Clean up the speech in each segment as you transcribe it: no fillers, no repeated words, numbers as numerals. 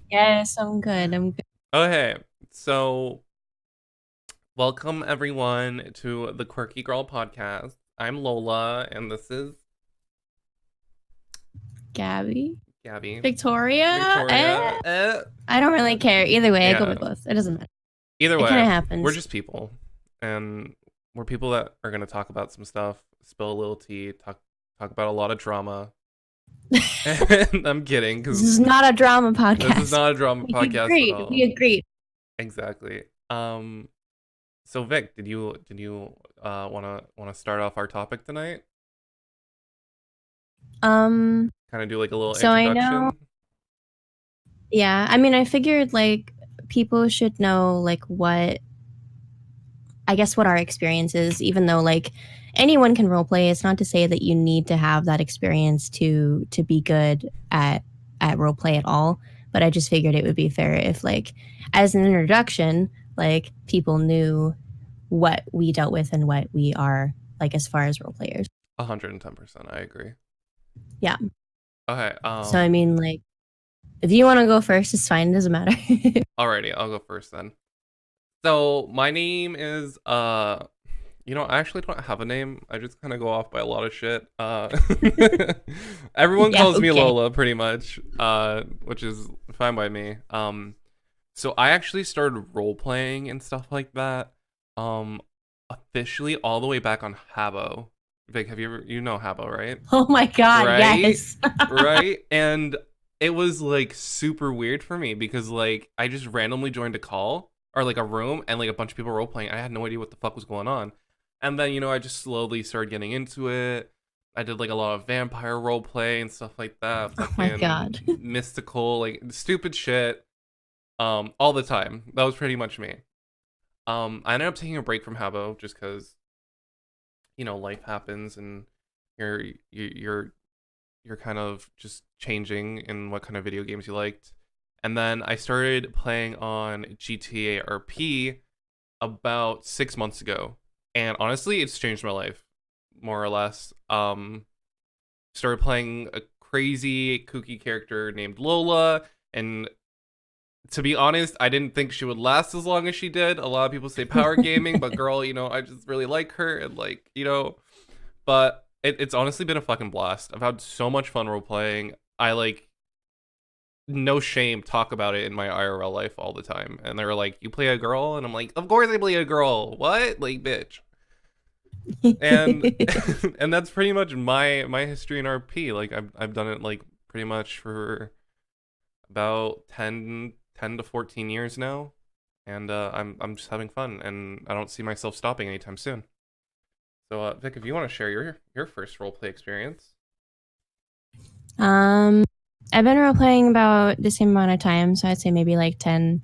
Yes, I'm good. I'm good. Okay, so welcome everyone to the Quirky Girl podcast. I'm Lola, and this is Gabby, Gabby. Victoria. Victoria. I don't really care. Either way, I go Yeah. by both. It doesn't matter. Either It kind way, of we're happens. just people, and we're people that are gonna talk about some stuff, spill a little tea, talk about a lot of drama. And I'm kidding, This because is not a drama this is podcast. not a drama We podcast at agreed. We all. agreed. Exactly. So Vic, did you wanna start off our topic tonight? Um. Kind of do like a little So I know. introduction. Yeah. I mean, I figured like people should know like what I guess what our experience is, even though like anyone can role play. It's not to say that you need to have that experience to be good at role play at all. But I just figured it would be fair if like as an introduction, like people knew what we dealt with and what we are like as far as role players. 110%. I agree. Yeah. Okay. So I mean like if you want to go first, it's fine. It doesn't matter. Alrighty, I'll go first then. So my name is I actually don't have a name. I just kind of go off by a lot of shit. Everyone Yeah. calls me Okay. Lola pretty much, which is fine by me. So I actually started role playing and stuff like that. Um, officially all the way back on Habbo. Vic, have you know Habbo, right? Oh my God. Right? Yes. Right? And it was like super weird for me because like I just randomly joined a call or like a room and like a bunch of people role playing. I had no idea what the fuck was going on. And then, I just slowly started getting into it. I did like a lot of vampire role play and stuff like that. Oh my Fucking God. mystical, like stupid shit. All the time. That was pretty much me. I ended up taking a break from Habbo just because, life happens and you're you're you're kind of just changing in what kind of video games you liked. And then I started playing on GTA RP about 6 months ago. And honestly, it's changed my life, more or less. Started playing a crazy, kooky character named Lola. And to be honest, I didn't think she would last as long as she did. A lot of people say power gaming, but girl, I just really like her. And but it's honestly been a fucking blast. I've had so much fun role playing. I like no shame talk about it in my IRL life all the time. And they're like, "You play a girl?" And I'm like, "Of course I play a girl. What? Like, bitch." And and that's pretty much my history in RP. Like I've done it like pretty much for about 10 to 14 years now. And I'm just having fun and I don't see myself stopping anytime soon. So Vic, if you want to share your first roleplay experience. Um, I've been role playing about the same amount of time, so I'd say maybe like 10,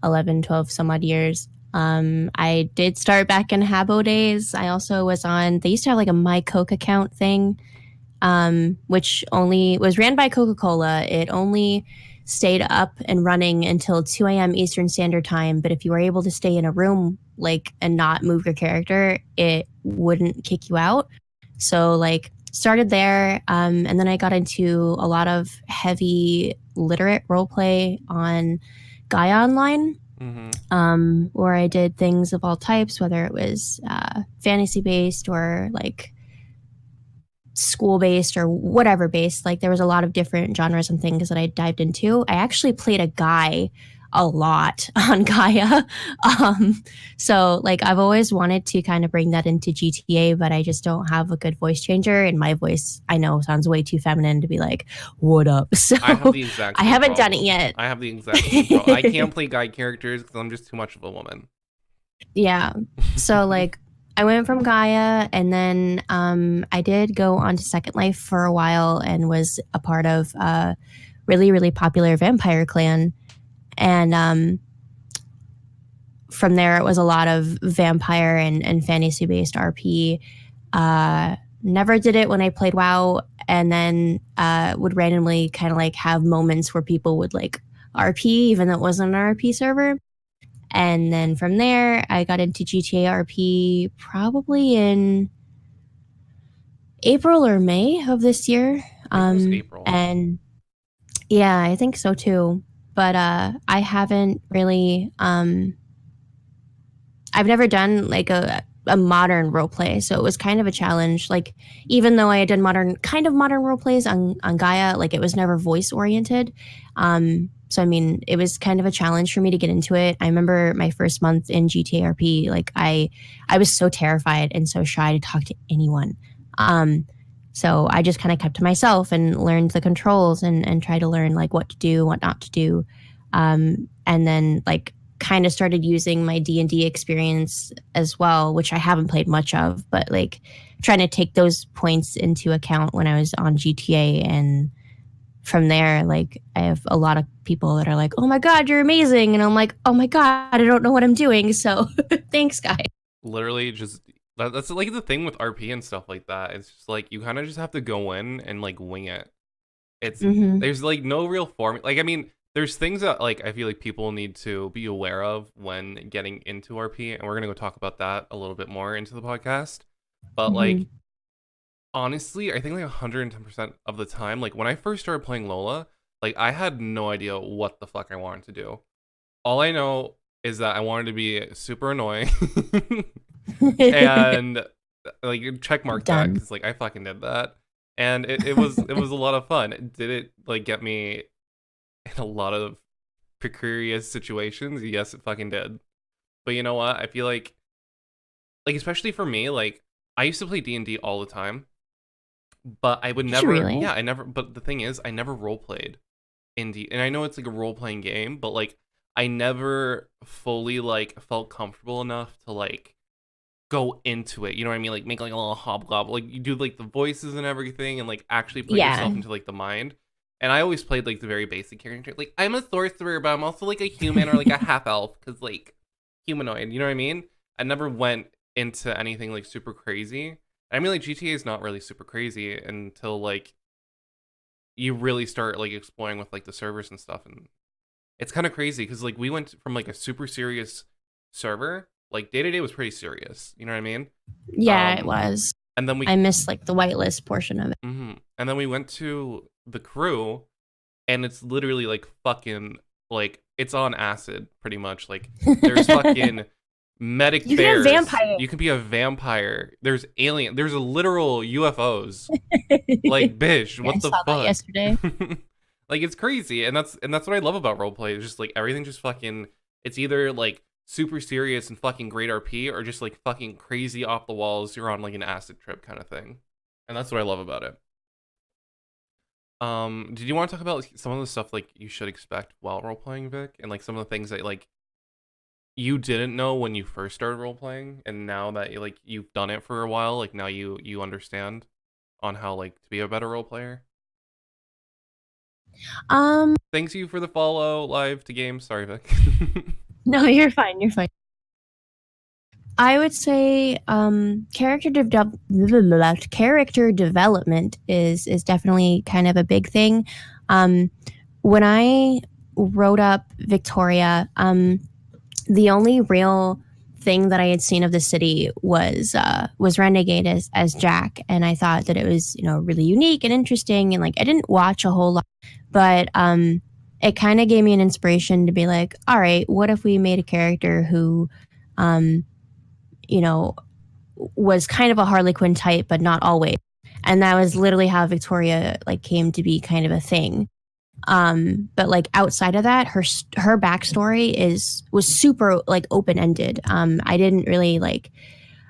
11, 12, some odd years. I did start back in Habbo days. I also was on, they used to have like a My Coke account thing, which only was ran by Coca Cola. It only stayed up and running until 2 a.m. Eastern Standard Time. But if you were able to stay in a room like and not move your character, it wouldn't kick you out. So like started there, and then I got into a lot of heavy literate role play on Gaia Online, Mm-hmm. where I did things of all types, whether it was fantasy based or like school based or whatever based. Like there was a lot of different genres and things that I dived into. I actually played a guy a lot on Gaia. So like I've always wanted to kind of bring that into GTA, but I just don't have a good voice changer, and my voice I know sounds way too feminine to be like, "What up?" So I have the exact I same haven't done it problem. yet. I have the exact same problem. I can't play guy characters because I'm just too much of a woman. Yeah. So like I went from Gaia, and then I did go on to Second Life for a while and was a part of a really, really popular vampire clan. And from there, it was a lot of vampire and fantasy based RP. Never did it when I played WoW, and then would randomly kind of like have moments where people would like RP, even though it wasn't an RP server. And then from there, I got into GTA RP probably in April or May of this year. I think it was April. And Yeah, I think so too. But I haven't really I've never done like a modern role play, so it was kind of a challenge. Like even though I had done modern role plays on Gaia, like it was never voice oriented. So I mean, it was kind of a challenge for me to get into it. I remember my first month in GTRP, like I was so terrified and so shy to talk to anyone. Um, so I just kind of kept to myself and learned the controls and tried to learn like what to do, what not to do. And then like kind of started using my D&D experience as well, which I haven't played much of, but like trying to take those points into account when I was on GTA. And from there, like I have a lot of people that are like, "Oh my god, you're amazing." And I'm like, "Oh my god, I don't know what I'm doing." So, thanks guys. Literally, just that's like the thing with RP and stuff like that. It's just like you kind of just have to go in and like wing it. It's Mhm. there's like no real form. Like I mean, there's things that like I feel like people need to be aware of when getting into RP, and we're gonna go talk about that a little bit more into the podcast. But like Mhm. honestly, I think like 110% of the time, like when I first started playing Lola, like I had no idea what the fuck I wanted to do. All I know is that I wanted to be super annoying and like check mark that Done. because like I fucking did that. And it was a lot of fun. Did it like get me in a lot of precarious situations? Yes, it fucking did. But you know what? I feel like especially for me, like I used to play D&D all the time, but I would Did you never, really? yeah, I never, but the thing is, I never role played in D, and I know it's like a role playing game, but like I never fully like felt comfortable enough to like go into it. You know what I mean? Like make like a little hobgoblin, like you do like the voices and everything, and like actually put Yeah. yourself into like the mind. And I always played like the very basic character. Like I'm a sorcerer, but I'm also like a human or like a half elf because like humanoid. You know what I mean? I never went into anything like super crazy. I mean, like GTA is not really super crazy until like you really start like exploring with like the servers and stuff, and it's kind of crazy because like we went from like a super serious server, like day to day was pretty serious. You know what I mean? Yeah, it Um, was. and then we I missed like the whitelist portion of it. and then we went to the crew, and it's literally like fucking like it's on acid pretty much. Like there's fucking medic You can have bears. vampire. You can be a vampire. There's alien. There's a literal UFOs. Like, bish, Yeah, I what the saw that fuck? yesterday. Like it's crazy, and that's what I love about roleplay. It's just like everything just fucking. It's either like super serious and fucking great RP, or just like fucking crazy off the walls. You're on like an acid trip kind of thing, and that's what I love about it. Did you want to talk about like, some of the stuff like you should expect while role playing, Vic, and like some of the things that like you didn't know when you first started role playing, and now that like you've done it for a while, like now you understand on how like to be a better role player? Um, Thanks you for the follow live to game. Sorry, Vic. no, you're fine. You're fine. I would say character development is definitely kind of a big thing. Um, when I wrote up Victoria, the only real thing that I had seen of the city was Renegade as Jack, and I thought that it was really unique and interesting, and like I didn't watch a whole lot, but it kind of gave me an inspiration to be like, all right, what if we made a character who um, you know was kind of a Harley Quinn type, but not always. And that was literally how Victoria like came to be kind of a thing. But like outside of that, her backstory was super like open ended. I didn't really like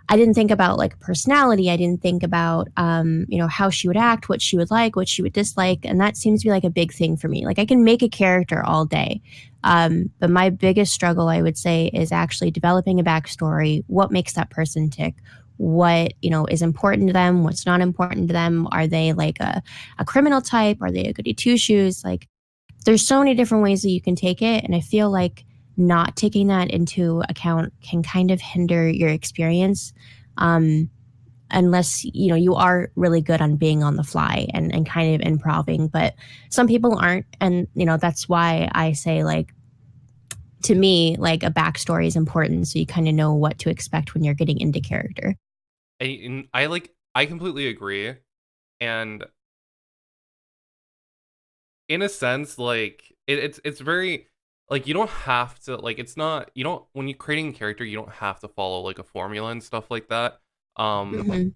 I didn't think about like personality. I didn't think about how she would act, what she would like, what she would dislike, and that seems to be like a big thing for me. Like I can make a character all day, but my biggest struggle, I would say, is actually developing a backstory. What makes that person tick? What is important to them? What's not important to them? Are they like a criminal type? Are they a goody two shoes? Like there's so many different ways that you can take it, and I feel like not taking that into account can kind of hinder your experience, um, unless you are really good on being on the fly and kind of improving. But some people aren't, and that's why I say, like, to me, like, a backstory is important, so you kind of know what to expect when you're getting into character. And I completely agree, and in a sense, like it's very like you don't have to like it's not you don't when you're creating a character, you don't have to follow like a formula and stuff like that. Um, Hmm.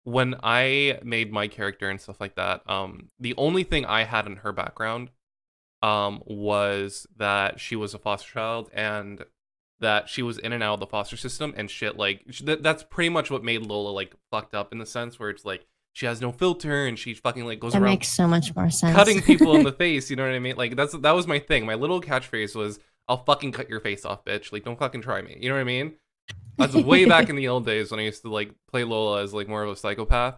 when I made my character and stuff like that, the only thing I had in her background was that she was a foster child and that she was in and out of the foster system and shit. Like that's pretty much what made Lola like fucked up in the sense where it's like she has no filter and she fucking like goes That around makes so much more sense. cutting people in the face. You know what I mean? Like that was my thing. My little catchphrase was, "I'll fucking cut your face off, bitch. Like don't fucking try me." You know what I mean? That's way back in the old days when I used to like play Lola as like more of a psychopath,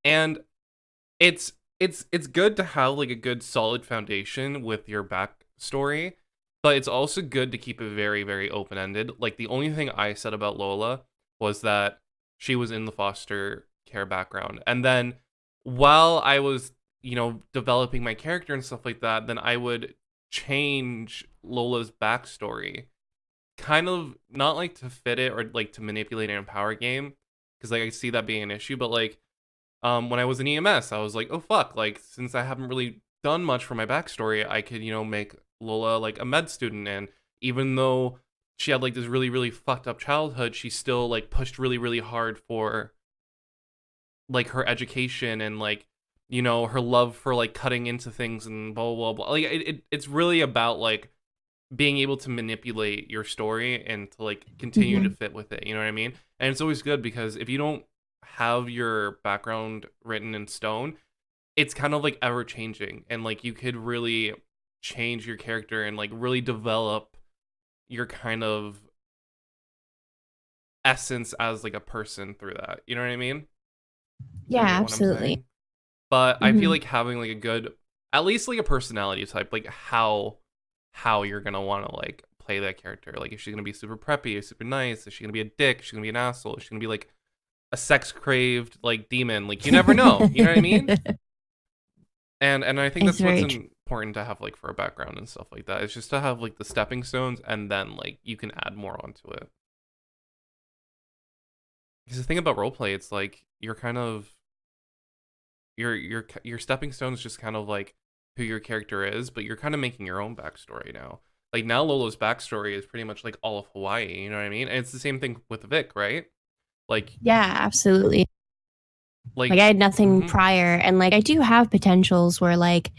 and it's it's good to have like a good solid foundation with your backstory, but it's also good to keep it very very open ended. Like the only thing I said about Lola was that she was in the foster care background, and then while I was developing my character and stuff like that, then I would change Lola's backstory, kind of not like to fit it or like to manipulate an empower game, because like I see that being an issue, but like when I was in EMS, I was like, oh fuck, like since I haven't really done much for my backstory, I could, make Lola like a med student. And even though she had like this really, really fucked up childhood, she still like pushed really, really hard for like her education and like, her love for like cutting into things and blah, blah, blah. Like it's really about like being able to manipulate your story and to like continue to Hmm. fit with it. You know what I mean? And it's always good because if you don't have your background written in stone, it's kind of like ever changing, and like you could really change your character and like really develop your kind of essence as like a person through that. You know what I mean? Yeah, You get what I'm absolutely. saying? But I feel Hmm. like having like a good, at least like a personality type, like how you're gonna want to like play that character. Like, is she gonna be super preppy, or super nice? Is she gonna be a dick? Is she gonna be an asshole? Is she gonna be like a sex craved like demon? Like, you never know. You know what I mean? And I think It's that's what's very true. important to have like for a background and stuff like that. It's just to have like the stepping stones, and then like you can add more onto it. Because the thing about roleplay, it's like you're kind of your stepping stone is just kind of like who your character is, but you're kind of making your own backstory now. Like now Lolo's backstory is pretty much like all of Hawaii, you know what I mean? And it's the same thing with Vic, right? Like Yeah, absolutely. Like I like had nothing mm-hmm, prior, and like I do have potentials where like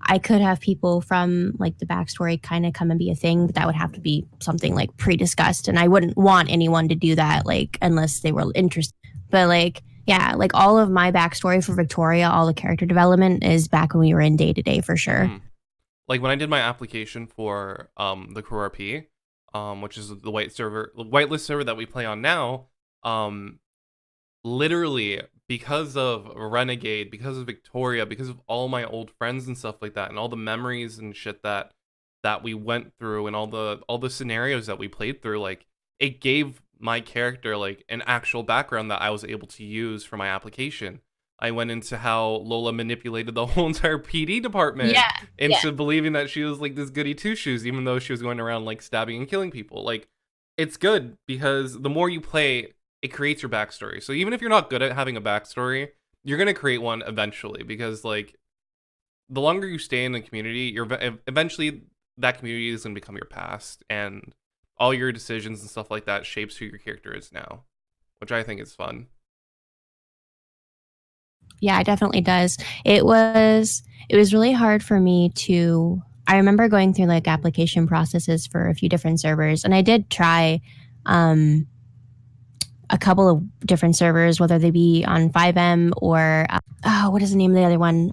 I could have people from like the backstory kind of come and be a thing, but that would have to be something like pre-discussed, and I wouldn't want anyone to do that like unless they were interested. But like yeah, like all of my backstory for Victoria, all the character development is back when we were in day to day for sure. mm-hmm. Like when I did my application for the Crew RP, which is the whitelist server that we play on now, um literally because of Renegade, because of Victoria, because of all my old friends and stuff like that, and all the memories and shit that we went through, and all the scenarios that we played through, like it gave my character like an actual background that I was able to use for my application. I went into how Lola manipulated the whole entire PD department Yeah, yeah. into believing that she was like this goody two shoes, even though she was going around like stabbing and killing people. Like, it's good because the more you play, it creates your backstory. So even if you're not good at having a backstory, you're gonna create one eventually, because like the longer you stay in the community, you're eventually that community is gonna become your past, and all your decisions and stuff like that shapes who your character is now, which I think is fun. Yeah, it definitely does. It was really hard for me to I remember going through like application processes for a few different servers, and I did try um a couple of different servers, whether they be on 5M or oh, what is the name of the other one?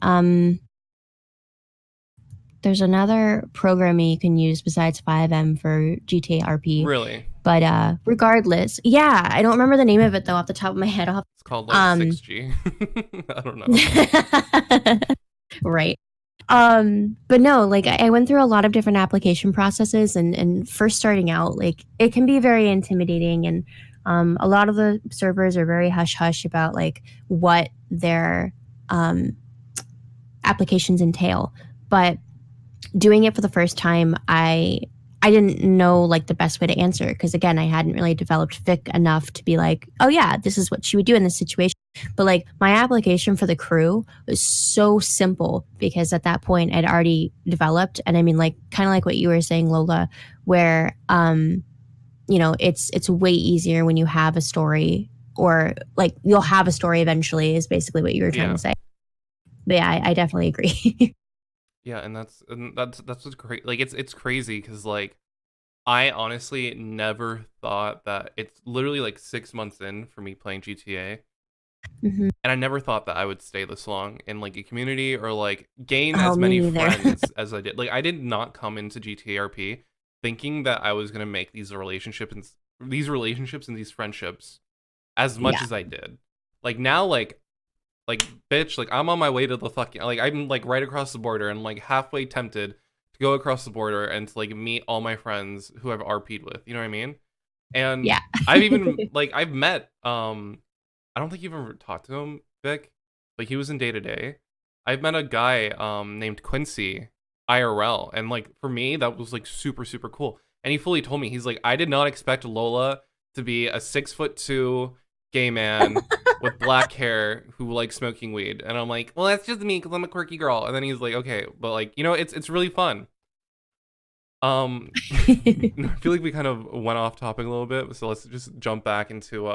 There's another program you can use besides 5M for GTA RP. Really, But regardless, yeah, I don't remember the name of it though off the top of my head. it's called like Um, 6G. I don't know. right. But no, like I went through a lot of different application processes, and first starting out, like it can be very intimidating, and a lot of the servers are very hush hush about like what their um, applications entail. But doing it for the first time, I didn't know like the best way to answer because again, I hadn't really developed Vic enough to be like, oh yeah, this is what she would do in this situation. But like my application for the crew was so simple because at that point I'd already developed, and I mean like kind of like what you were saying, Lola, where you know, it's way easier when you have a story, or like you'll have a story eventually is basically what you were trying Yeah. to say. But yeah, I definitely agree. Yeah, and that's what's great. Like it's crazy because like I honestly never thought that it's literally like 6 months in for me playing GTA, hmm and I never thought that I would stay this long in like a community or like gain Oh, as me many neither. friends as I did. Like I did not come into GTA RP thinking that I was gonna make these relationships and these friendships as much Yeah. as I did. Like now, like bitch, like I'm on my way to the fucking like I'm like right across the border and like halfway tempted to go across the border and to like meet all my friends who I've RP'd with. You know what I mean? And Yeah. I've even like I've met I don't think you've ever talked to him, Vic. Like he was in day to day. I've met a guy named Quincy IRL, and like for me that was like super super cool. And he fully told me he's like I did not expect Lola to be a 6'2" gay man with black hair who likes smoking weed. And I'm like, well, that's just me because I'm a quirky girl. And then he's like, okay, but like it's really fun. I feel like we kind of went off topic a little bit, so let's just jump back into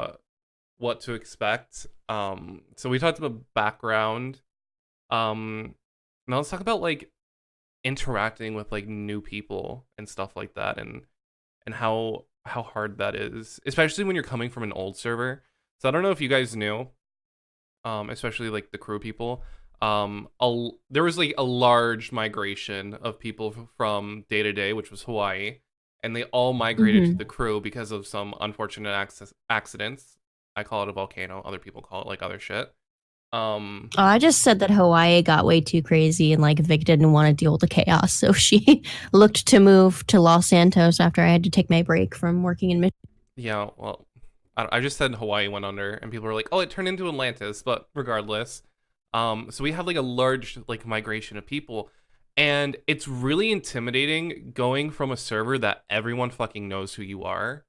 what to expect. So we talked about background. Now let's talk about like interacting with like new people and stuff like that, and how hard that is, especially when you're coming from an old server. So I don't know if you guys knew, especially like the crew people. There was like a large migration of people from day to day, which was Hawaii, and they all migrated to hmm the crew because of some unfortunate accidents. I call it a volcano. Other people call it like other shit. Um, Oh, I just said that Hawaii got way too crazy and like Vic didn't want to deal with the chaos, so she looked to move to Los Santos after I had to take my break from working in Michigan. yeah, well, I just said Hawaii went under, and people were like, "Oh, it turned into Atlantis," but regardless, so we had like a large like migration of people, and it's really intimidating going from a server that everyone fucking knows who you are,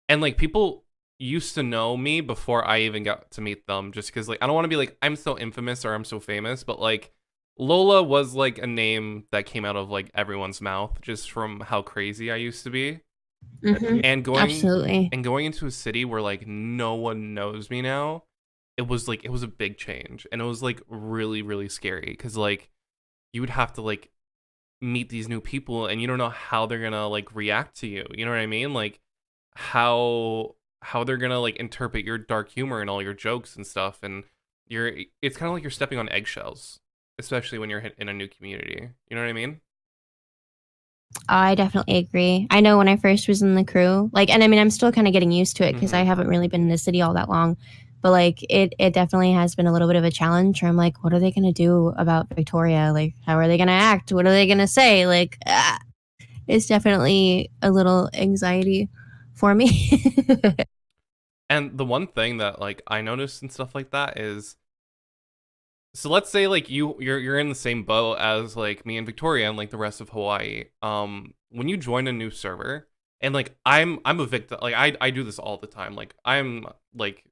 and like people used to know me before I even got to meet them, just because like I don't want to be like I'm so infamous or I'm so famous, but like Lola was like a name that came out of like everyone's mouth just from how crazy I used to be, and going Absolutely. and going into a city where like no one knows me now, it was a big change, and it was like really really scary because like you would have to like meet these new people and you don't know how they're gonna like react to you, you know what I mean, like how they're gonna like interpret your dark humor and all your jokes and stuff, and it's kind of like you're stepping on eggshells, especially when you're in a new community, you know what I mean. I definitely agree. I know when I first was in the crew, like, and I mean, I'm still kind of getting used to it because I Mm-hmm. haven't really been in the city all that long. But like, it definitely has been a little bit of a challenge. Where I'm like, what are they going to do about Victoria? Like, how are they going to act? What are they going to say? Like, it's definitely a little anxiety for me. And the one thing that like I noticed and stuff like that is, so let's say like you're in the same boat as like me and Victoria and like the rest of Hawaii. When you join a new server, and like I'm a victim, like I do this all the time. Like I'm like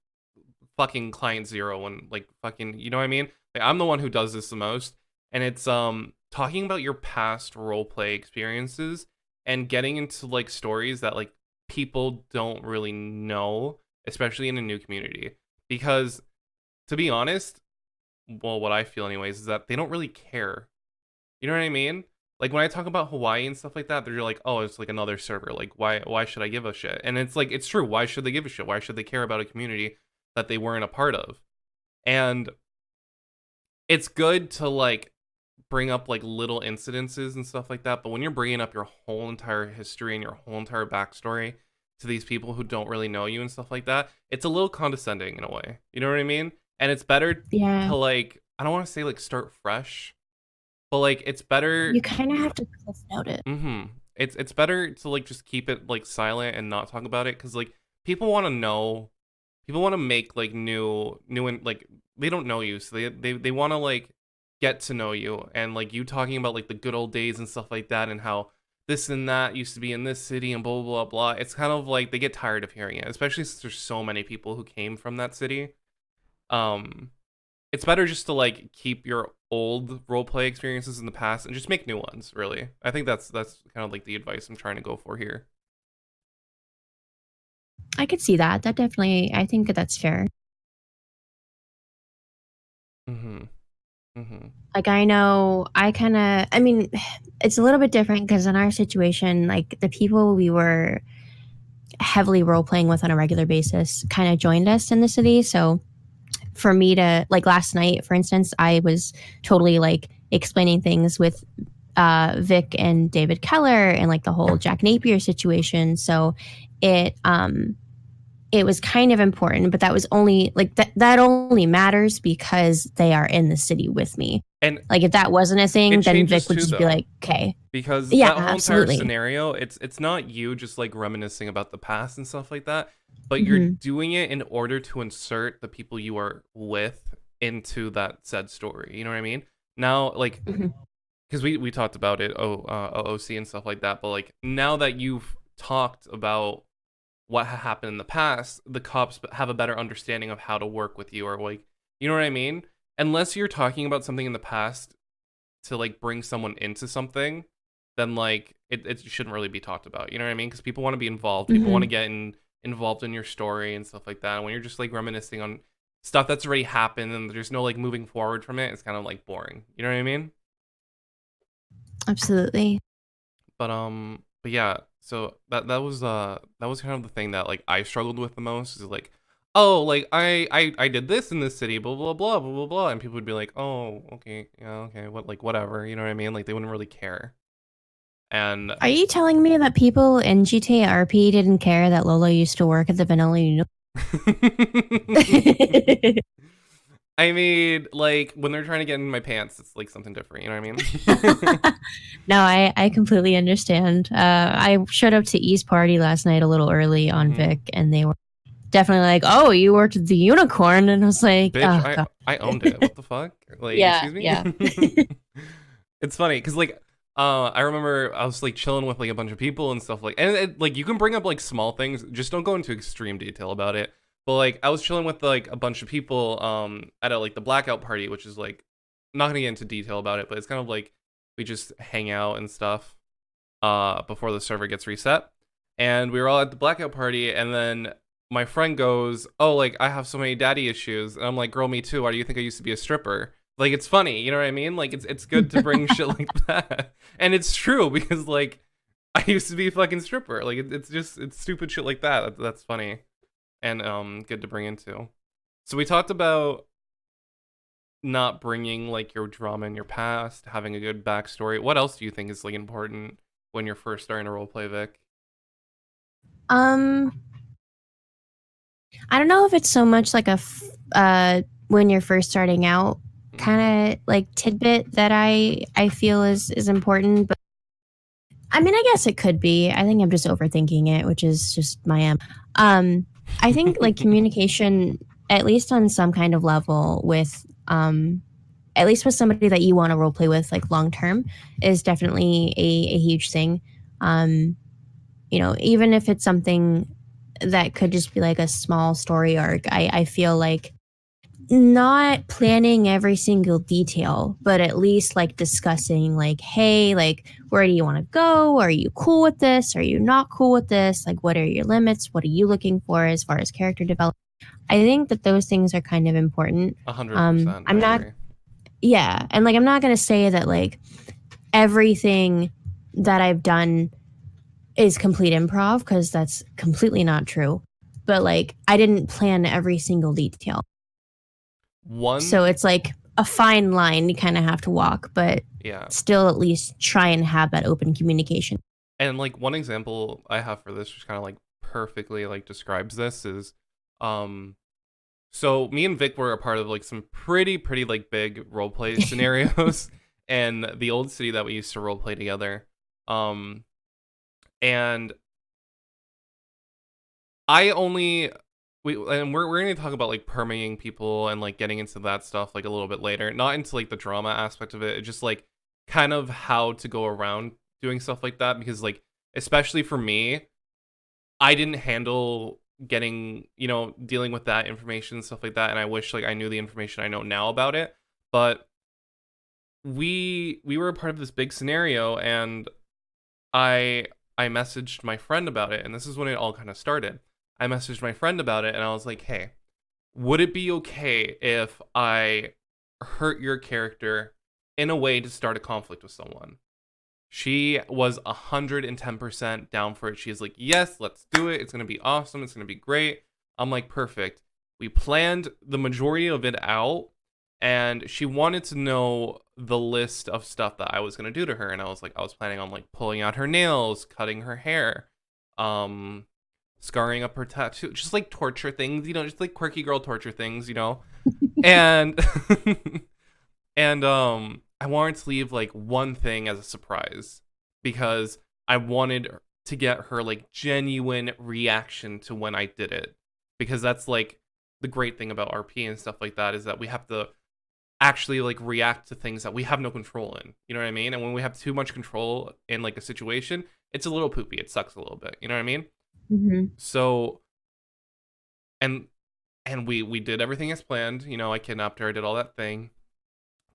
fucking client zero and like fucking, you know what I mean? Like I'm the one who does this the most, and it's talking about your past role play experiences and getting into like stories that like people don't really know, especially in a new community, because to be honest, well, what I feel anyways is that they don't really care. You know what I mean? Like when I talk about Hawaii and stuff like that, they're like, "Oh, it's like another server. Like why should I give a shit?" And it's like it's true. Why should they give a shit? Why should they care about a community that they weren't a part of? And it's good to like bring up like little incidences and stuff like that, but when you're bringing up your whole entire history and your whole entire backstory to these people who don't really know you and stuff like that, it's a little condescending in a way. You know what I mean? And it's better Yeah, to like, I don't want to say like start fresh, but like it's better. you kind of have to cliff note it. Mm-hmm. It's better to like just keep it like silent and not talk about it, because like people want to know, people want to make like new and like they don't know you, so they want to like get to know you, and like you talking about like the good old days and stuff like that and how this and that used to be in this city and blah blah blah blah. It's kind of like they get tired of hearing it, especially since there's so many people who came from that city. Um, it's better just to like keep your old roleplay experiences in the past and just make new ones. Really, I think that's kind of like the advice I'm trying to go for here. I could see that. That definitely, I think that that's fair. Mm-hmm. Mm-hmm. Like I know I kind of, I mean, it's a little bit different because in our situation, like the people we were heavily role playing with on a regular basis kind of joined us in the city. So for me to, like last night, for instance, I was totally like explaining things with Vic and David Keller and like the whole Jack Napier situation. So it, it was kind of important, but that was only like that only matters because they are in the city with me. And Like if that wasn't a it thing, then changes Vic would too, just be though, like, okay, because yeah, that whole entire absolutely. scenario, it's not you just like reminiscing about the past and stuff like that, but you're Hmm. doing it in order to insert the people you are with into that said story. You know what I mean? Now, like, Hmm. because we talked about it, OOC and stuff like that, but like now that you've talked about what happened in the past, the cops have a better understanding of how to work with you, or like, you know what I mean? Unless you're talking about something in the past to like bring someone into something, then like it shouldn't really be talked about. You know what I mean? Because people want to be involved. People want to Hmm. get involved in your story and stuff like that. And when you're just like reminiscing on stuff that's already happened and there's no like moving forward from it, it's kind of like boring. You know what I mean? Absolutely. But yeah. So that was kind of the thing that like I struggled with the most is like, oh, like I did this in this city, blah blah blah blah blah blah, and people would be like, oh, okay, yeah, okay, what, like whatever, you know what I mean? Like they wouldn't really care. And Are you telling me that people in GTA RP didn't care that Lola used to work at the Vanilla Union? I mean, like when they're trying to get in my pants, it's like something different. You know what I mean? No, I completely understand. I showed up to East Party last night a little early on Hmm. Vic, and they were definitely like, "Oh, you worked at the Unicorn," and I was like, Bitch, "Oh God, I owned it. What the fuck? Like, yeah, excuse me? yeah." It's funny because like I remember I was like chilling with like a bunch of people and stuff like, and like you can bring up like small things, just don't go into extreme detail about it. But like I was chilling with like a bunch of people at a like the blackout party, which is like not gonna get into detail about it, but it's kind of like we just hang out and stuff before the server gets reset. And we were all at the blackout party, and then my friend goes, "Oh, like I have so many daddy issues," and I'm like, "Girl, me too. Why do you think I used to be a stripper?" Like it's funny, you know what I mean? Like it's good to bring shit like that, and it's true because like I used to be a fucking stripper. Like it's just it's stupid shit like that. That's funny and good to bring into. So we talked about not bringing like your drama in your past, having a good backstory. What else do you think is like important when you're first starting to roleplay, Vic? um, I don't know if it's so much like when you're first starting out Mm-hmm. kind of like tidbit that I feel is important, but I mean, I guess it could be. I think I'm just overthinking it, which is just my Um, I think like communication, at least on some kind of level, with at least with somebody that you want to role play with, like long term, is definitely a huge thing. Um, even if it's something that could just be like a small story arc, I feel like not planning every single detail, but at least like discussing, like, hey, like, where do you want to go? Are you cool with this? Are you not cool with this? Like, what are your limits? What are you looking for as far as character development? I think that those things are kind of important. 100%. I I'm not, agree. yeah. And like, I'm not going to say that like everything that I've done is complete improv because that's completely not true. But like, I didn't plan every single detail. So One, it's like a fine line you kind of have to walk, but yeah. still at least try and have that open communication. And like one example I have for this just kind of like perfectly like describes this is um so me and Vic were a part of like some pretty like big roleplay scenarios in the old city that we used to roleplay together. Um and I only we're gonna talk about like permeating people and like getting into that stuff like a little bit later. Not into like the drama aspect of it. It's just like kind of how to go around doing stuff like that because like especially for me, I didn't handle getting, dealing with that information and stuff like that. And I wish like I knew the information I know now about it. But we were a part of this big scenario, and I messaged my friend about it, and this is when it all kind of started. I messaged my friend about it, and I was like, "Hey, would it be okay if I hurt your character in a way to start a conflict with someone?" She was 110% down for it. She's like, "Yes, let's do it. It's gonna be awesome. It's gonna be great." I'm like, "Perfect." We planned the majority of it out, and she wanted to know the list of stuff that I was gonna do to her, and I was like, I was planning on like pulling out her nails, cutting her hair, um, scarring up her tattoo, just like torture things, just like quirky girl torture things. And and I wanted to leave like one thing as a surprise because I wanted to get her like genuine reaction to when I did it, because that's like the great thing about RP and stuff like that, is that we have to actually like react to things that we have no control in. You know what I mean? And when we have too much control in like a situation, it's a little poopy. It sucks a little bit. You know what I mean? Mm-hmm. So and we did everything as planned. I kidnapped her, did all that thing,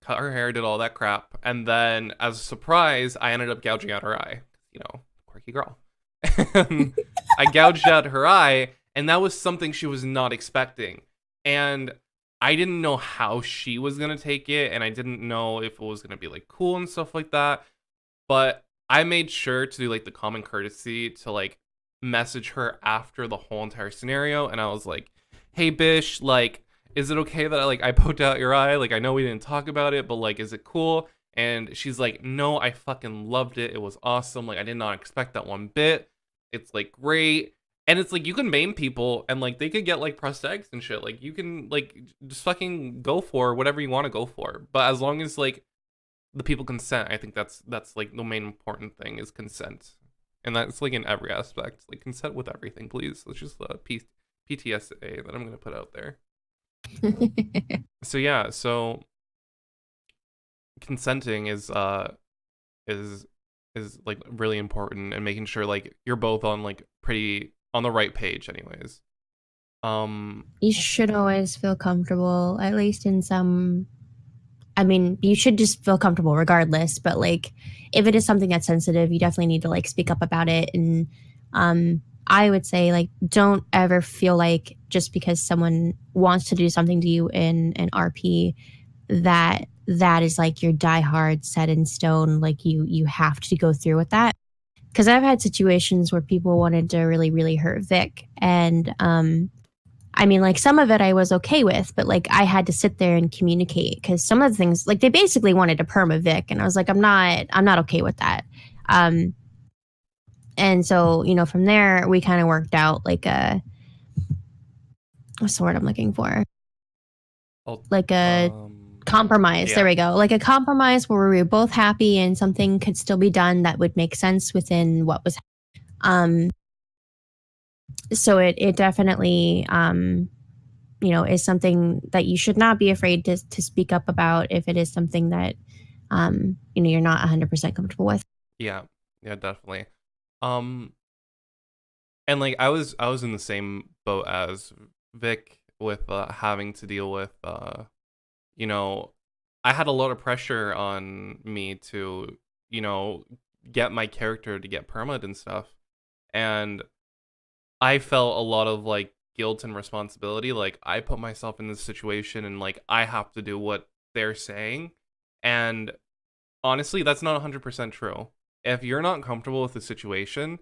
cut her hair, did all that crap, and then as a surprise, I ended up gouging out her eye. Quirky girl. And I gouged out her eye, and that was something she was not expecting. And I didn't know how she was gonna take it, and I didn't know if it was gonna be like cool and stuff like that. But I made sure to do like the common courtesy to like message her after the whole entire scenario, and I was like, "Hey, Bish, like, is it okay that I poked out your eye? Like, I know we didn't talk about it, but like, is it cool?" And she's like, "No, I fucking loved it. It was awesome. Like, I did not expect that one bit. It's like great." And it's like you can maim people, and like they could get like prosthetics and shit. Like you can like just fucking go for whatever you want to go for. But as long as like the people consent, I think that's like the main important thing is consent. And that's like in every aspect. Like consent with everything, please. It's just a PTSA that I'm gonna put out there. So yeah, so consenting is is like really important, and making sure like you're both on like pretty on the right page anyways. You should always feel comfortable, at least in some. I mean, you should just feel comfortable regardless, but like if it is something that's sensitive, you definitely need to like speak up about it. And I would say like don't ever feel like just because someone wants to do something to you in an RP that is like your diehard set in stone, like you have to go through with that. Because I've had situations where people wanted to really, really hurt Vic, and I mean, like some of it I was okay with, but like I had to sit there and communicate because some of the things, like they basically wanted to perma Vic, and I was like, I'm not okay with that. Um, and so from there we kind of worked out like what's the word I'm looking for? I'll, Like a compromise. There yeah, we go. Like a compromise where we were both happy and something could still be done that would make sense within what was. Um, so it definitely is something that you should not be afraid to speak up about if it is something that you're not 100% comfortable with. yeah, yeah, definitely. Um, and like I was in the same boat as Vic with having to deal with you know, I had a lot of pressure on me to, you know, get my character to get permit and stuff. And I felt a lot of like guilt and responsibility. Like I put myself in this situation, and like I have to do what they're saying. And honestly, that's not 100% true. If you're not comfortable with the situation,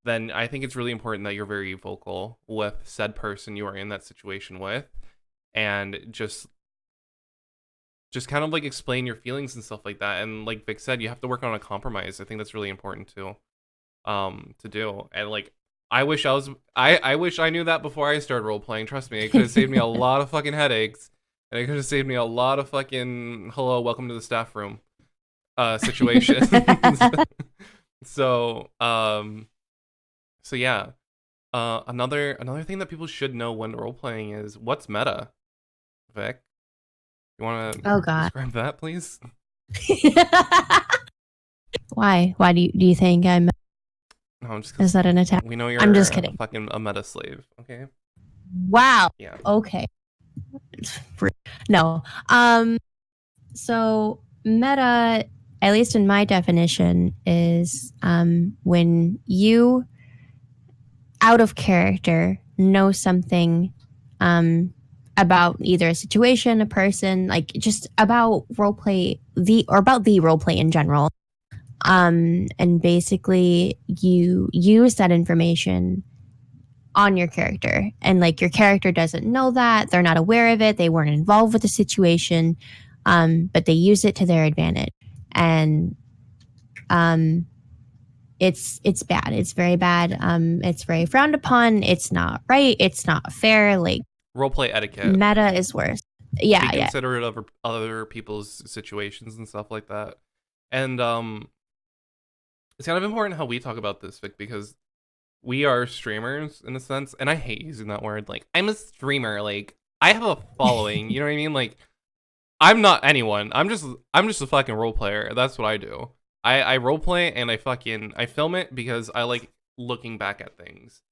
then I think it's really important that you're very vocal with said person you are in that situation with, and just kind of like explain your feelings and stuff like that. And like Vic said, you have to work on a compromise. I think that's really important to do. And like I wish I knew that before I started role playing. Trust me, it could have saved me a lot of fucking headaches, and it could have saved me a lot of fucking hello, welcome to the staff room situations. so so yeah. Another thing that people should know when role playing is what's meta. Vic, you want to Oh God. describe that, please? Why do you think I'm No, I'm just Is because that an attack? we know I'm just you're a kidding. fucking a meta slave. Okay. Wow. Yeah. Okay. No. So meta, at least in my definition, is when you out of character know something um about either a situation, a person, like just about roleplay or about the roleplay in general. And basically you use that information on your character, and like your character doesn't know that, they're not aware of it, they weren't involved with the situation, but they use it to their advantage. And um it's bad, it's very bad, it's very frowned upon, it's not right, it's not fair, like Roleplay etiquette. meta is worse. Be Yeah, yeah. considerate of other people's situations and stuff like that. And it's kind of important how we talk about this, Vic, because we are streamers in a sense, and I hate using that word. Like, I'm a streamer. Like, I have a following. You know what I mean? Like, I'm not anyone. I'm just a fucking role player. That's what I do. I role play and I film it because I like looking back at things.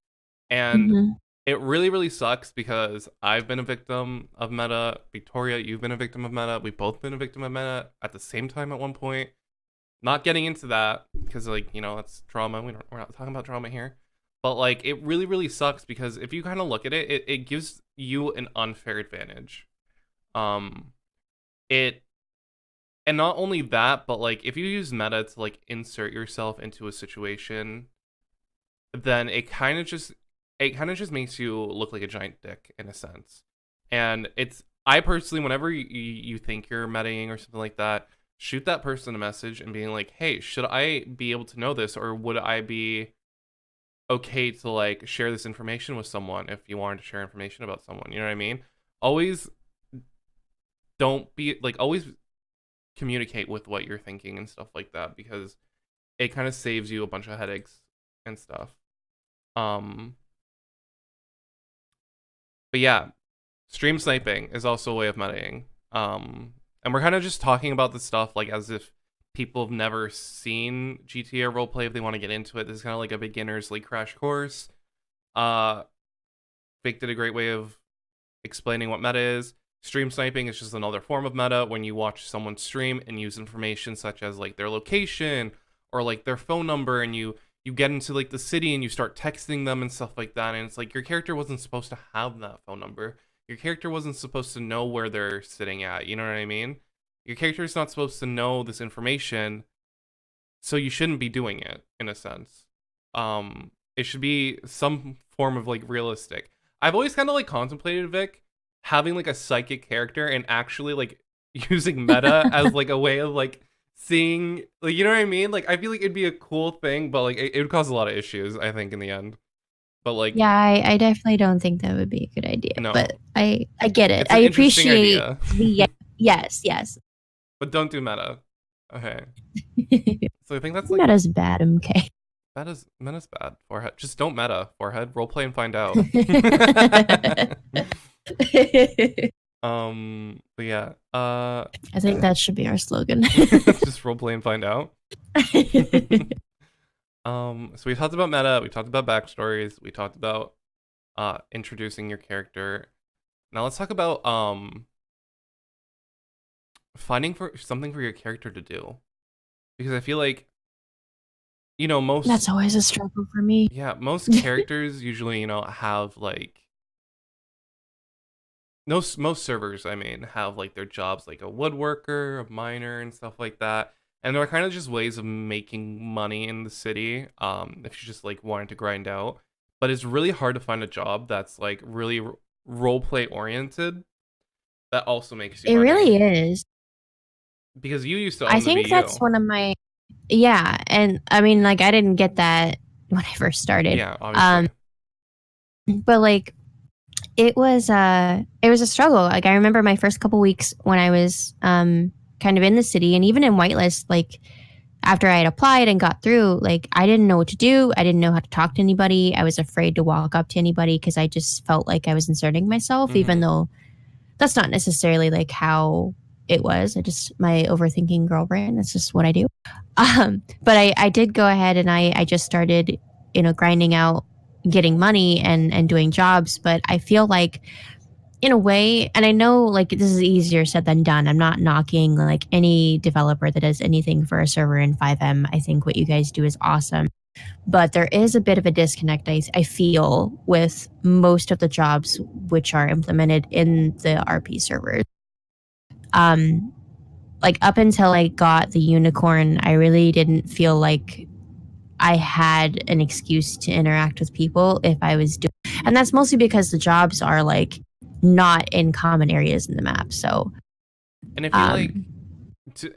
And Mm-hmm. it really, really sucks because I've been a victim of meta. Victoria, you've been a victim of meta. We've both been a victim of meta at the same time at one point. Not getting into that because, like, that's drama. We're not talking about drama here. But, like, it really, really sucks because if you kind of look at it, it gives you an unfair advantage. Um, it, and not only that, but, like, if you use meta to, like, insert yourself into a situation, then it kind of just makes you look like a giant dick in a sense. And I personally, whenever you think you're metaing or something like that, shoot that person a message and being like, hey, should I be able to know this, or would I be okay to like share this information with someone if you wanted to share information about someone? You know what I mean? Always don't be like, always communicate with what you're thinking and stuff like that, because it kind of saves you a bunch of headaches and stuff. Um, but yeah, stream sniping is also a way of metaing. And we're kind of just talking about this stuff like as if people have never seen GTA roleplay if they want to get into it. This is kind of like a beginner's like crash course. Vic did a great way of explaining what meta is. Stream sniping is just another form of meta when you watch someone stream and use information such as like their location or like their phone number, and you get into like the city and you start texting them and stuff like that, and it's like your character wasn't supposed to have that phone number. Your character wasn't supposed to know where they're sitting at, you know what I mean? Your character is not supposed to know this information, so you shouldn't be doing it in a sense. It should be some form of like realistic. I've always kind of like contemplated, Vic, having like a psychic character and actually like using meta as like a way of like seeing, like, you know what I mean? Like, I feel like it'd be a cool thing, but like it would cause a lot of issues, I think, in the end. But like, Yeah, I definitely don't think that would be a good idea, but no, I get it. it's I an interesting appreciate idea, the yes, yes. but don't do meta. Okay, so I think that's like Not as bad, okay. meta's bad. Forehead, just don't meta. Forehead, roleplay and find out. But yeah, I think that should be our slogan. just roleplay and find out. So we talked about meta, we talked about backstories, we talked about introducing your character. Now let's talk about finding for something for your character to do. Because I feel like most That's always a struggle for me. yeah, most characters usually, have like most servers, I mean, have like their jobs like a woodworker, a miner, and stuff like that. And they're kind of just ways of making money in the city, if you just like wanted to grind out. But it's really hard to find a job that's like really role play oriented that also makes you It money. really is. Because you used to I own the think VU. that's one of my yeah, and I mean like I didn't get that when I first started. Yeah, obviously. But like it was a struggle. Like I remember my first couple weeks when I was kind of in the city, and even in whitelist, like after I had applied and got through, like I didn't know what to do. I didn't know how to talk to anybody. I was afraid to walk up to anybody because I just felt like I was inserting myself, even though that's not necessarily like how it was. I just my overthinking girl brain. That's just what I do. But I did go ahead and I just started grinding out, getting money and doing jobs. But I feel like in a way, and I know like this is easier said than done. I'm not knocking like any developer that does anything for a server in 5M. I think what you guys do is awesome. But there is a bit of a disconnect, I feel, with most of the jobs which are implemented in the RP servers. Um, like up until I got the unicorn, I really didn't feel like I had an excuse to interact with people if I was doing, and that's mostly because the jobs are like not in common areas in the map. So, And I feel like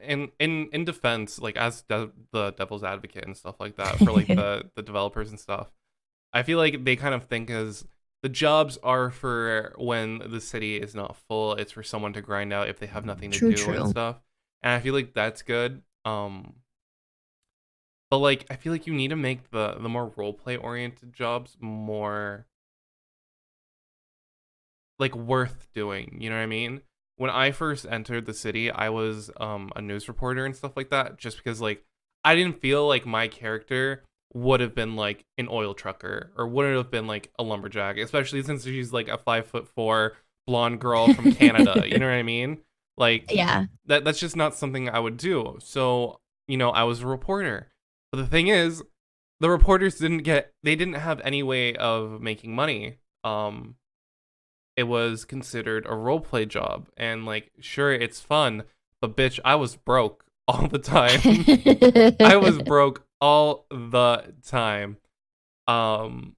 um, in defense, like as the devil's advocate and stuff like that for like the developers and stuff, I feel like they kind of think as the jobs are for when the city is not full. It's for someone to grind out if they have nothing to true, do and true. stuff. And I feel like that's good. But like I feel like you need to make the more roleplay oriented jobs more like worth doing. You know what I mean? When I first entered the city, I was a news reporter and stuff like that, just because like I didn't feel like my character would have been like an oil trucker or wouldn't have been like a lumberjack, especially since she's like a 5'4" blonde girl from Canada. You know what I mean? Like Yeah. that's just not something I would do. So, I was a reporter. But the thing is, the reporters they didn't have any way of making money. It was considered a roleplay job, and like sure it's fun, but bitch, I was broke all the time. I was broke all the time. Um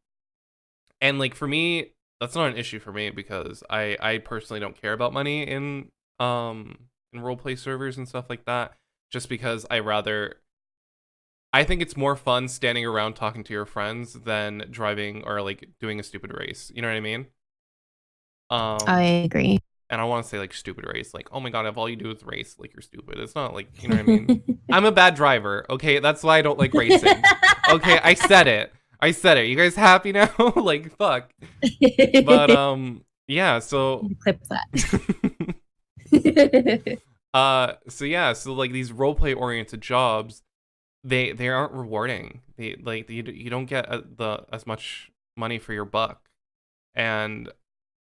and like for me, that's not an issue for me because I personally don't care about money in roleplay servers and stuff like that, just because I think it's more fun standing around talking to your friends than driving or like doing a stupid race. You know what I mean? I Um agree. and I want to say like stupid race, like oh my god, if all you do is race, like you're stupid. It's not like, you know what I mean. I'm a bad driver, okay? That's why I don't like racing. Okay, I said it. I said it. You guys happy now? Like fuck. But yeah, so Clip that. so yeah, so like these roleplay oriented jobs, they aren't rewarding. You don't get the as much money for your buck. And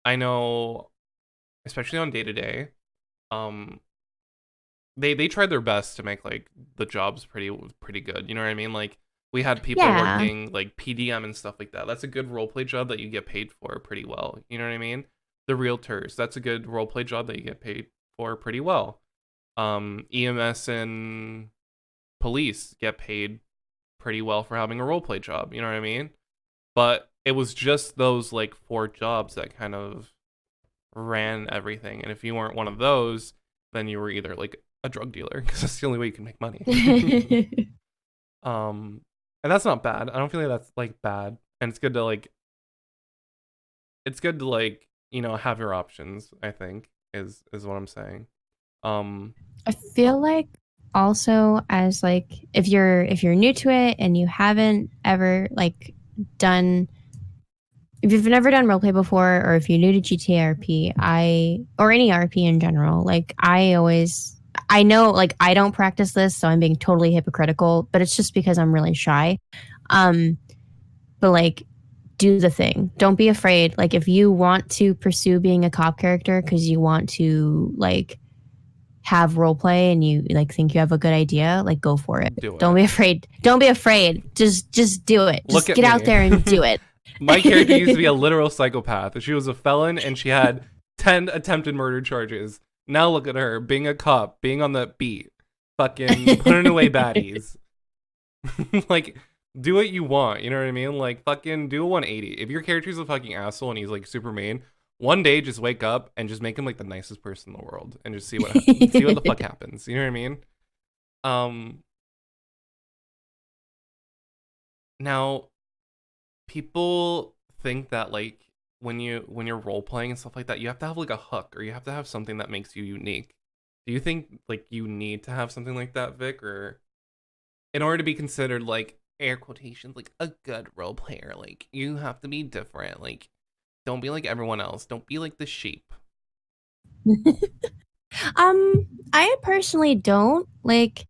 I know, especially on day to day, um they tried their best to make like the jobs pretty good. You know what I mean? Like we had people Yeah. working like PDM and stuff like that. That's a good roleplay job that you get paid for pretty well. You know what I mean? The realtors, that's a good roleplay job that you get paid for pretty well. EMS and police get paid pretty well for having a roleplay job. You know what I mean? But it was just those like four jobs that kind of ran everything. And if you weren't one of those, then you were either like a drug dealer because that's the only way you can make money. um, and that's not bad. I don't feel like that's like bad. And it's good to like have your options. I think is what I'm saying. Um, I feel like also as like if you're new to it and you haven't ever like done if you've never done roleplay before or if you're new to GTA RP, or any RP in general, like I know like I don't practice this, so I'm being totally hypocritical, but it's just because I'm really shy. Um but like do the thing. Don't be afraid. Like if you want to pursue being a cop character because you want to like have role play and you like think you have a good idea, like go for it. do Don't it. be afraid. Don't be afraid. Just do it. Look Just at get out me. there and do it. My character used to be a literal psychopath. She was a felon and she had 10 attempted murder charges. Now look at her being a cop, being on the beat, fucking putting away baddies. Like, do what you want. You know what I mean? Like, fucking do a 180. If your character's a fucking asshole and he's like super mean, one day just wake up and just make him like the nicest person in the world and just see what the fuck happens. You know what I mean? Um, Now people think that like when you're role playing and stuff like that, you have to have like a hook or you have to have something that makes you unique. Do you think like you need to have something like that, Vic, or in order to be considered like air quotations like a good role player, like you have to be different. Like don't be like everyone else. Don't be like the sheep. I personally don't like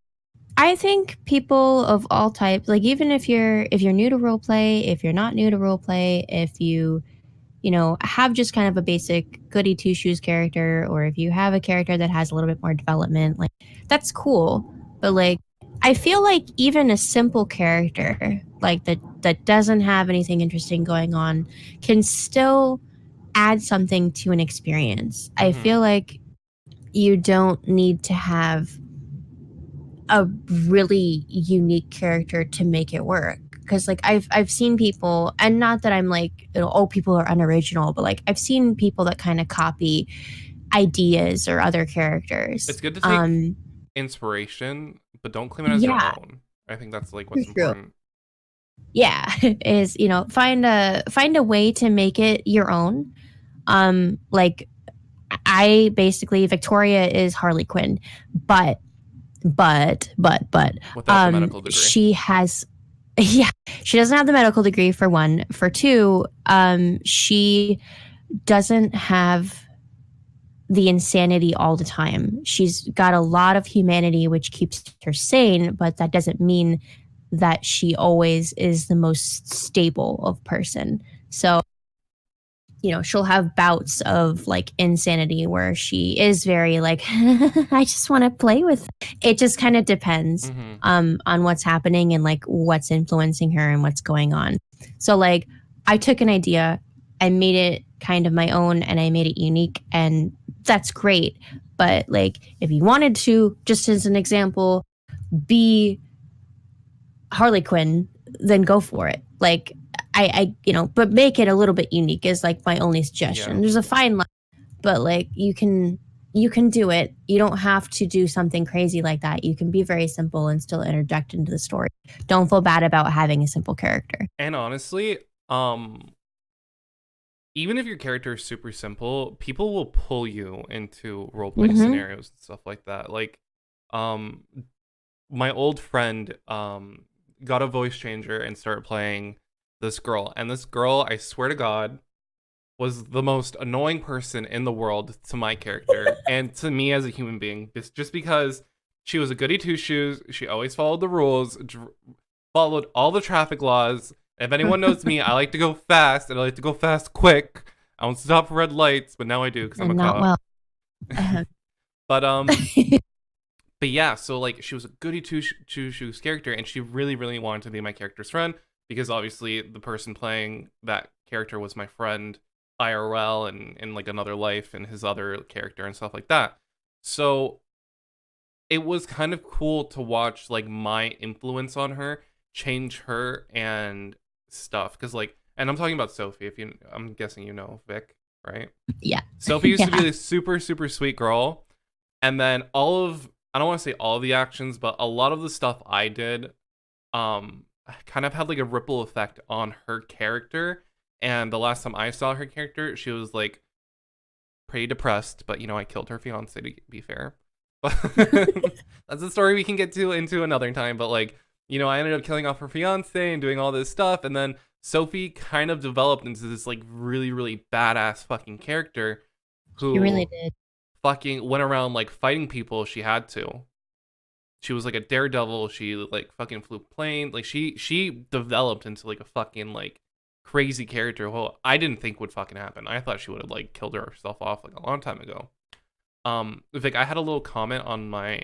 I think people of all types, like even if you're new to role play, if you're not new to role play, if you have just kind of a basic goody two shoes character, or if you have a character that has a little bit more development, like that's cool. But like, I feel like even a simple character like that doesn't have anything interesting going on can still add something to an experience. I Mm-hmm. feel like you don't need to have a really unique character to make it work, because like I've seen people, and not that I'm like, oh, people are unoriginal, but like I've seen people that kind of copy ideas or other characters. It's good to take inspiration, but don't claim it as your Yeah, own. I think that's like for what's sure. important. Yeah, is find a way to make it your own. Like I basically, Victoria is Harley Quinn, but but Without the medical degree. she has yeah, she doesn't have the medical degree, for one. For two, she doesn't have the insanity all the time. She's got a lot of humanity, which keeps her sane, but that doesn't mean that she always is the most stable of person. So she'll have bouts of like insanity where she is very like, I just want to play with. It just kind of depends Mm-hmm. on what's happening and like what's influencing her and what's going on. So like, I took an idea, I made it kind of my own, and I made it unique, and that's great. But like, if you wanted to, just as an example, be Harley Quinn, then go for it. Like, but make it a little bit unique is like my only Yeah. suggestion. There's a fine line, but like you can do it. You don't have to do something crazy like that. You can be very simple and still interject into the story. Don't feel bad about having a simple character. And honestly, even if your character is super simple, people will pull you into role play Mm-hmm. scenarios and stuff like that. Like, um, my old friend got a voice changer and started playing this girl, and this girl, I swear to God, was the most annoying person in the world to my character and to me as a human being. Just because she was a goody two shoes, she always followed the rules, followed all the traffic laws. If anyone knows me, I like to go fast, and I like to go fast quick. I don't stop for red lights, but now I do because I'm a And not cop. well. Uh, But but yeah, so like she was a goody two shoes character, and she really really wanted to be my character's friend because obviously the person playing that character was my friend IRL and in like another life and his other character and stuff like that. So it was kind of cool to watch like my influence on her change her and stuff because like, and I'm talking about Sophie. If you, I'm guessing you know Vic, right? yeah. Sophie used to be Yeah. this super super sweet girl, and then all of, I don't want to say all of the actions, but a lot of the stuff I did kind of had like a ripple effect on her character. And the last time I saw her character, she was like pretty depressed, but I killed her fiance to be fair. But that's a story we can get to into another time. But like, I ended up killing off her fiance and doing all this stuff, and then Sophie kind of developed into this like really really badass fucking character She really who did. fucking went around like fighting people if she had to. She was like a daredevil. She like fucking flew plane. Like she developed into like a fucking like crazy character. Well, I didn't think would fucking happen. I thought she would have like killed herself off like a long time ago. Vic, I had a little comment on my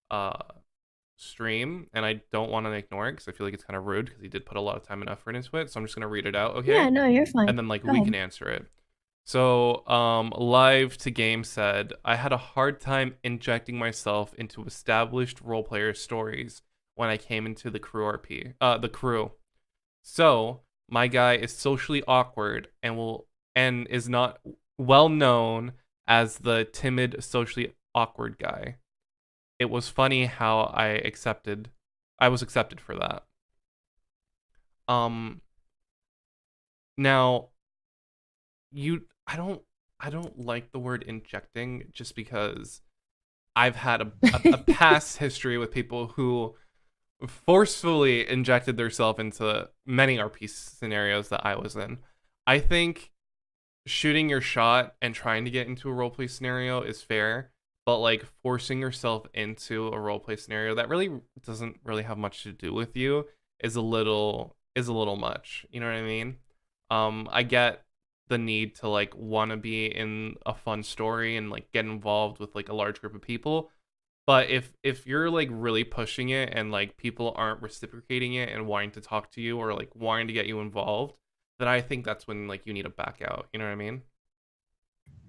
uh stream, and I don't want to ignore it because I feel like it's kind of rude because he did put a lot of time and effort into it. So I'm just gonna read it out, Yeah, okay? no, you're fine. And then like Go we can ahead. answer it. So, Live to Game said, I had a hard time injecting myself into established role player stories when I came into the crew the crew. So, my guy is socially awkward and is not well known as the timid, socially awkward guy. It was funny how I was accepted for that. Um, Now you I don't like the word injecting just because I've had a past history with people who forcefully injected themselves into many RP scenarios that I was in. I think shooting your shot and trying to get into a roleplay scenario is fair, but like forcing yourself into a role play scenario that really doesn't really have much to do with you is a little much. You know what I mean? I get the need to like want to be in a fun story and like get involved with like a large group of people. But if you're like really pushing it and like people aren't reciprocating it and wanting to talk to you or like wanting to get you involved, then I think that's when like you need to back out. You know what I mean?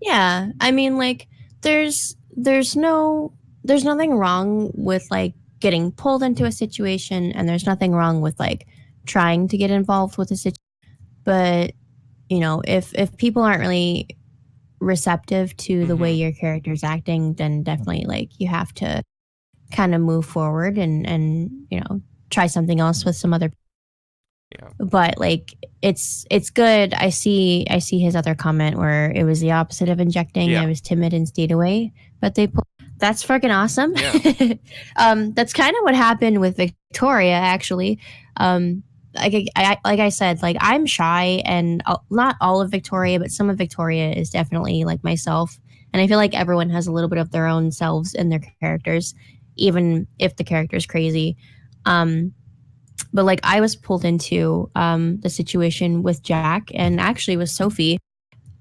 Yeah, I mean, like, there's no there's nothing wrong with like getting pulled into a situation, and there's nothing wrong with like trying to get involved with a situation. But if people aren't really receptive to the way Mm-hmm. your character's acting, then definitely like you have to kind of move forward and try something else with some other. Yeah. But like it's good. I see his other comment where it was the opposite of injecting. I Yeah. was timid and stayed away, but that's freaking awesome. Yeah. That's kind of what happened with Victoria actually. Like I said, like I'm shy, and not all of Victoria, but some of Victoria is definitely like myself. And I feel like everyone has a little bit of their own selves in their characters, even if the character's crazy. Um, but like I was pulled into the situation with Jack and actually with Sophie.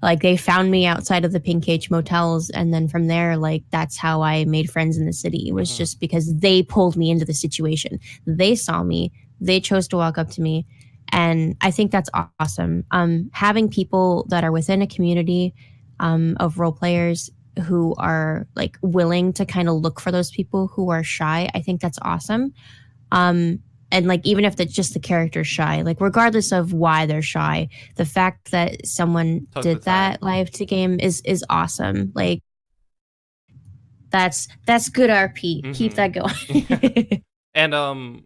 Like they found me outside of the Pink Cage motels, and then from there, like that's how I made friends in the city. It was Mm-hmm. just because they pulled me into the situation. They saw me, they chose to walk up to me, and I think that's awesome. Having people that are within a community of role players who are like willing to kind of look for those people who are shy, I think that's awesome. um and like even if it's just the character's shy, like regardless of why they're shy, the fact that someone Tons of did time. that live to game is awesome. Like that's good RP, keep Mm-hmm. that Yeah. going. And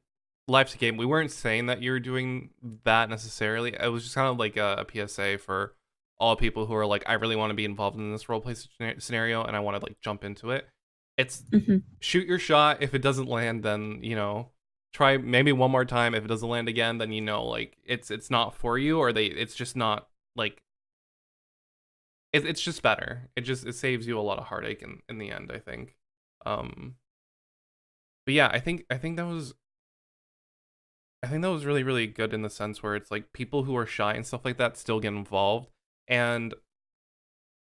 live to game, we weren't saying that you're doing that necessarily. It was just kind of like a PSA for all people who are like, I really want to be involved in this roleplay scenario and I want to like jump into it. It's Mhm. shoot your shot. If it doesn't land, then try maybe one more time. If it doesn't land again, then like it's not for you, or it's just not like it's just better. It saves you a lot of heartache in the end, I think. Um, but yeah, I think that was really, really good in the sense where it's like people who are shy and stuff like that still get involved. And,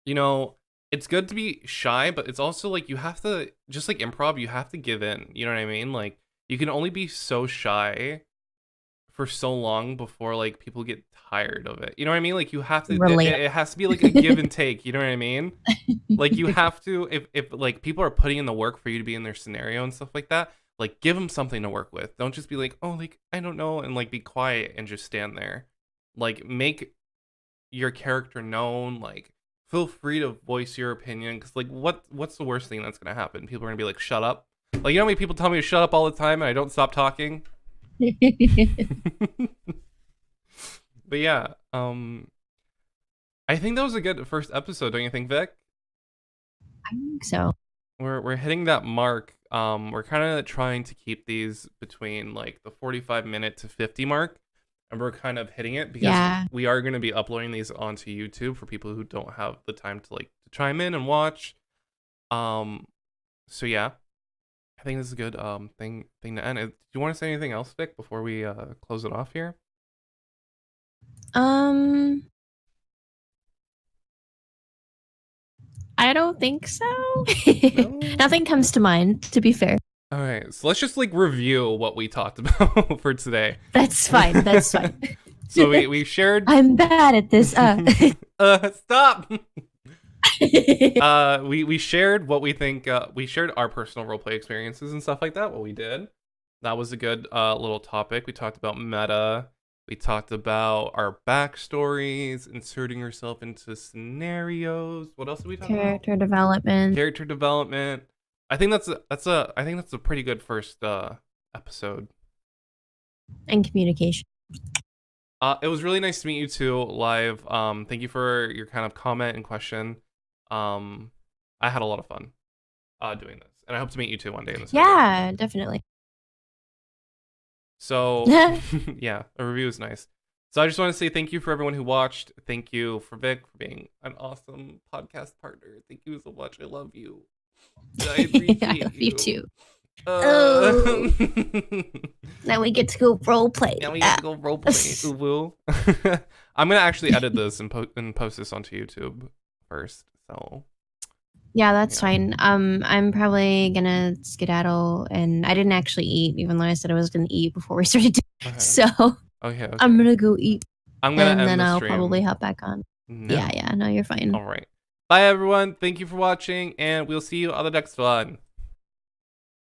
you know, it's good to be shy, but it's also like you have to, just like improv, you have to give in. You know what I mean? Like, you can only be so shy for so long before like people get tired of it. You know what I mean? Like, you have to, it, Relatable. it has to be like a give and take. You know what I mean? Like you have to, if like people are putting in the work for you to be in their scenario and stuff like that, like give them something to work with. Don't just be like, oh, like I don't know, and like be quiet and just stand there. Like make your character known. Like feel free to voice your opinion, because like what's the worst thing that's gonna happen? People are gonna be like, shut up. Like, you know how many people tell me to shut up all the time and I don't stop talking. But yeah, I think that was a good first episode, don't you think, Vic? I think so. We're hitting that mark. We're kind of trying to keep these between like the 45-minute to 50 mark, and we're kind of hitting it because Yeah. we are going to be uploading these onto YouTube for people who don't have the time to like to chime in and watch. Um, so yeah, I think this is a good thing to end. Do you want to say anything else, Vic, before we close it off here? um I don't think so. No. Nothing comes to mind, to be fair. All right, so let's just like review what we talked about for today. That's fine, that's fine. So we shared. I'm bad at this. Stop. We shared what we think. We shared our personal roleplay experiences and stuff like that. What we did. That was a good little topic. We talked about meta. We talked about our backstories, inserting yourself into scenarios. What else did we talk about? Character development Character development. I think that's a pretty good first episode. and communication. It was really nice to meet you too live. Thank you for your kind of comment and question. Um, I had a lot of fun doing this, and I hope to meet you too one day in the server. Yeah, definitely. So, yeah, a review is nice. So I just want to say thank you for everyone who watched. Thank you for Vic for being an awesome podcast partner. Thank you so much. I love you. I I appreciate love you you. too. Oh, now we get to go role play. Now we get to go roleplay. Uwu. I'm gonna actually edit this and, post this onto YouTube first. So Yeah, that's yeah. fine. I'm probably gonna skedaddle, and I didn't actually eat, even though I said I was gonna eat before we started. Okay. So Okay. I'm Okay. gonna go eat, I'm gonna and end then the I'll probably stream hop back on. Yeah, now. yeah. No, you're fine. All right. Bye everyone. Thank you for watching, and we'll see you on the next one.